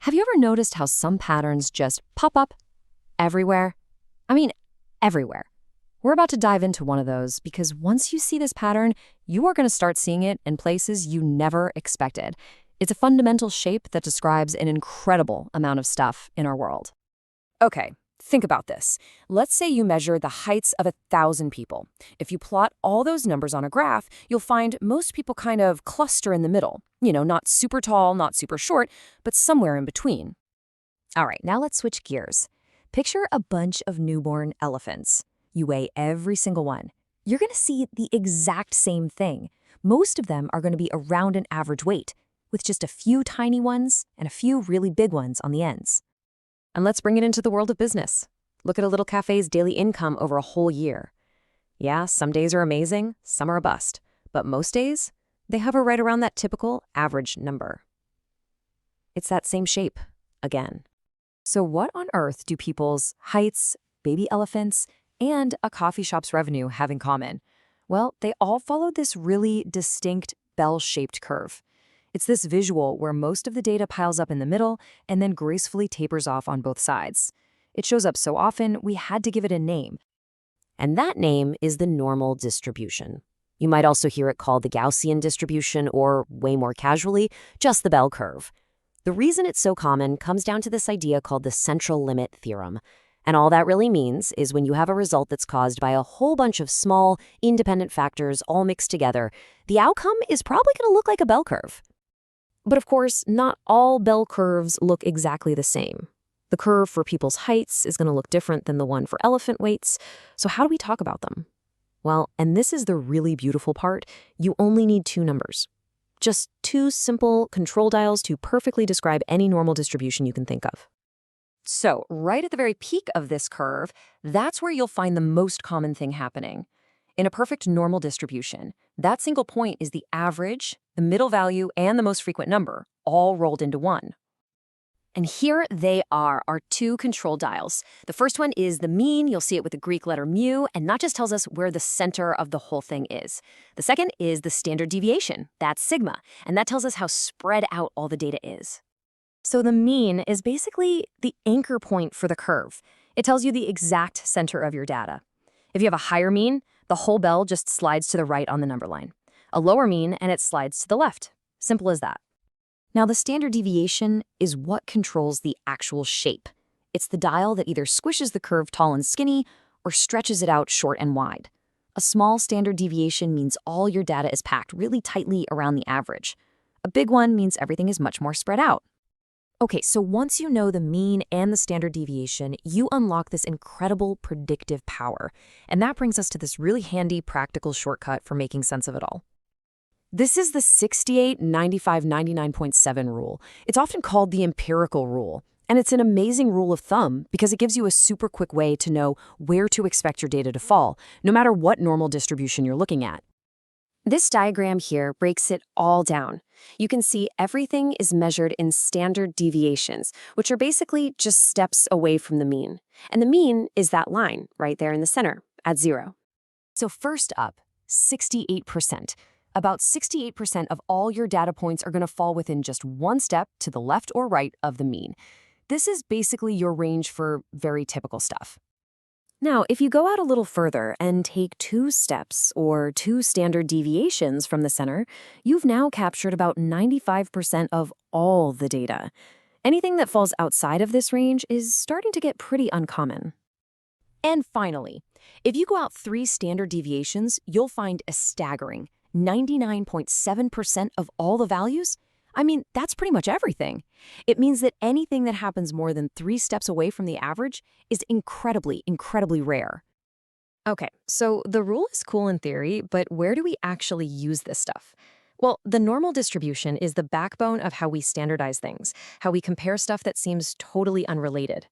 Have you ever noticed how some patterns just pop up everywhere? I mean, everywhere. We're about to dive into one of those because once you see this pattern, you are going to start seeing it in places you never expected. It's a fundamental shape that describes an incredible amount of stuff in our world. Okay, think about this. Let's say you measure the heights of 1,000 people. If you plot all those numbers on a graph, you'll find most people kind of cluster in the middle. Not super tall, not super short, but somewhere in between. All right, now let's switch gears. Picture a bunch of newborn elephants. You weigh every single one. You're going to see the exact same thing. Most of them are going to be around an average weight, with just a few tiny ones and a few really big ones on the ends. And let's bring it into the world of business. Look at a little cafe's daily income over a whole year. Yeah, some days are amazing, some are a bust. But most days, they hover right around that typical average number. It's that same shape, again. So what on earth do people's heights, baby elephants, and a coffee shop's revenue have in common? Well, they all follow this really distinct bell-shaped curve. It's this visual where most of the data piles up in the middle and then gracefully tapers off on both sides. It shows up so often, we had to give it a name. And that name is the normal distribution. You might also hear it called the Gaussian distribution or, way more casually, just the bell curve. The reason it's so common comes down to this idea called the central limit theorem. And all that really means is when you have a result that's caused by a whole bunch of small, independent factors all mixed together, the outcome is probably going to look like a bell curve. But of course, not all bell curves look exactly the same. The curve for people's heights is going to look different than the one for elephant weights. So how do we talk about them? Well, and this is the really beautiful part, you only need two numbers. Just two simple control dials to perfectly describe any normal distribution you can think of. So, right at the very peak of this curve, that's where you'll find the most common thing happening. In a perfect normal distribution, that single point is the average, the middle value, and the most frequent number, all rolled into one. And here they are, our two control dials. The first one is the mean. You'll see it with the Greek letter mu, and that just tells us where the center of the whole thing is. The second is the standard deviation. That's sigma, and that tells us how spread out all the data is. So the mean is basically the anchor point for the curve. It tells you the exact center of your data. If you have a higher mean, the whole bell just slides to the right on the number line. A lower mean, and it slides to the left. Simple as that. Now, the standard deviation is what controls the actual shape. It's the dial that either squishes the curve tall and skinny or stretches it out short and wide. A small standard deviation means all your data is packed really tightly around the average. A big one means everything is much more spread out. Okay, so once you know the mean and the standard deviation, you unlock this incredible predictive power. And that brings us to this really handy practical shortcut for making sense of it all. This is the 68-95-99.7 rule. It's often called the empirical rule, and it's an amazing rule of thumb because it gives you a super quick way to know where to expect your data to fall, no matter what normal distribution you're looking at. This diagram here breaks it all down. You can see everything is measured in standard deviations, which are basically just steps away from the mean. And the mean is that line right there in the center at 0. So first up, 68%. About 68% of all your data points are going to fall within just one step to the left or right of the mean. This is basically your range for very typical stuff. Now, if you go out a little further and take 2 steps or 2 standard deviations from the center, you've now captured about 95% of all the data. Anything that falls outside of this range is starting to get pretty uncommon. And finally, if you go out 3 standard deviations, you'll find a staggering 99.7% of all the values. I mean, that's pretty much everything. It means that anything that happens more than 3 steps away from the average is incredibly, incredibly rare. Okay, so the rule is cool in theory, but where do we actually use this stuff? Well, the normal distribution is the backbone of how we standardize things, how we compare stuff that seems totally unrelated.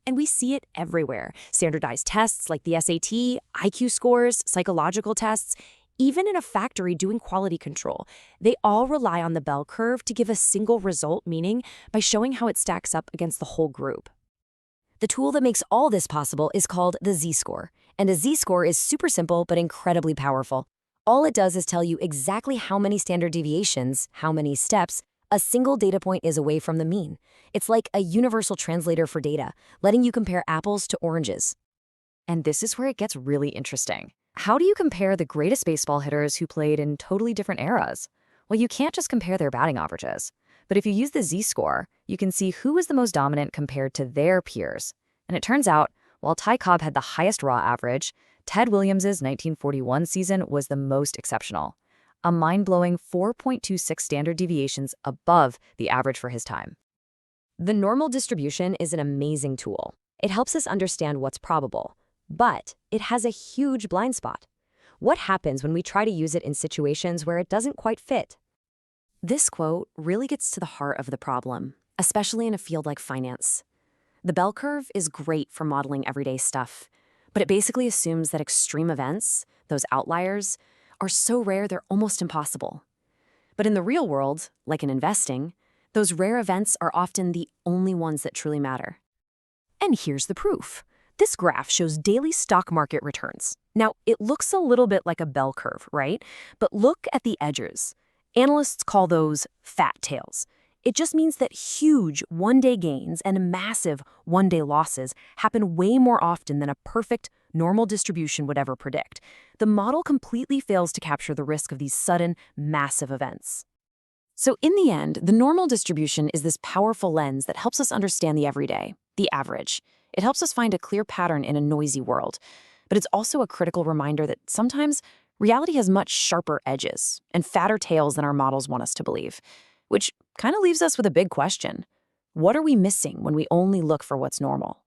And we see it everywhere. Standardized tests like the SAT, IQ scores, psychological tests, even in a factory doing quality control, they all rely on the bell curve to give a single result, meaning by showing how it stacks up against the whole group. The tool that makes all this possible is called the Z-score, and a Z-score is super simple but incredibly powerful. All it does is tell you exactly how many standard deviations, how many steps, A single data point is away from the mean. It's like a universal translator for data, letting you compare apples to oranges. And this is where it gets really interesting. How do you compare the greatest baseball hitters who played in totally different eras? Well, you can't just compare their batting averages. But if you use the Z-score, you can see who was the most dominant compared to their peers. And it turns out, while Ty Cobb had the highest raw average, Ted Williams's 1941 season was the most exceptional, a mind-blowing 4.26 standard deviations above the average for his time. The normal distribution is an amazing tool. It helps us understand what's probable, but it has a huge blind spot. What happens when we try to use it in situations where it doesn't quite fit? This quote really gets to the heart of the problem, especially in a field like finance. The bell curve is great for modeling everyday stuff, but it basically assumes that extreme events, those outliers, are so rare they're almost impossible. But in the real world, like in investing, those rare events are often the only ones that truly matter. And here's the proof. This graph shows daily stock market returns. Now, it looks a little bit like a bell curve, right? But look at the edges. Analysts call those fat tails. It just means that huge one-day gains and massive one-day losses happen way more often than a perfect, normal distribution would ever predict. The model completely fails to capture the risk of these sudden, massive events. So in the end, the normal distribution is this powerful lens that helps us understand the everyday, the average. It helps us find a clear pattern in a noisy world. But it's also a critical reminder that sometimes reality has much sharper edges and fatter tails than our models want us to believe, which kind of leaves us with a big question. What are we missing when we only look for what's normal?